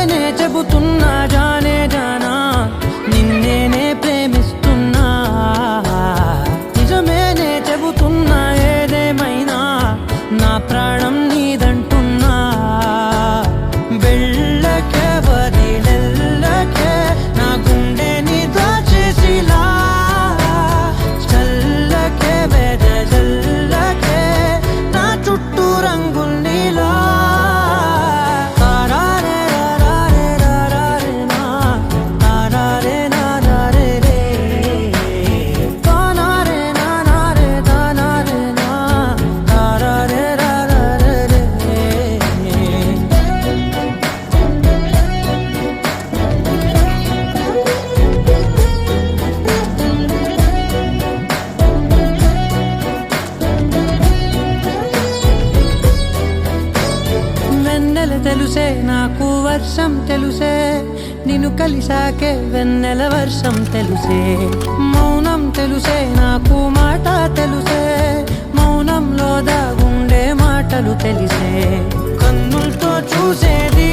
నిజమేనే చెబుతున్నా జానే జానా నిన్నేనే ప్రేమిస్తున్నా నిజమేనే చెబుతున్నా ఏదేమైనా నా ప్రాణం నీదంటున్నా వెళ్ళకే వదిలెళ్ళకే నా గుండెని దాచేసిలా చల్లకే వెదజల్లకే నా చుట్టూ రంగుల్నిలా తెలుసే నాకు వర్షం తెలుసే నిన్ను కలిసాకే వెన్నెల వర్షం తెలుసే మౌనం తెలుసే నాకు మాట తెలుసే మౌనంలో దాగుండే మాటలు తెలిసే కన్నులతో చూసేది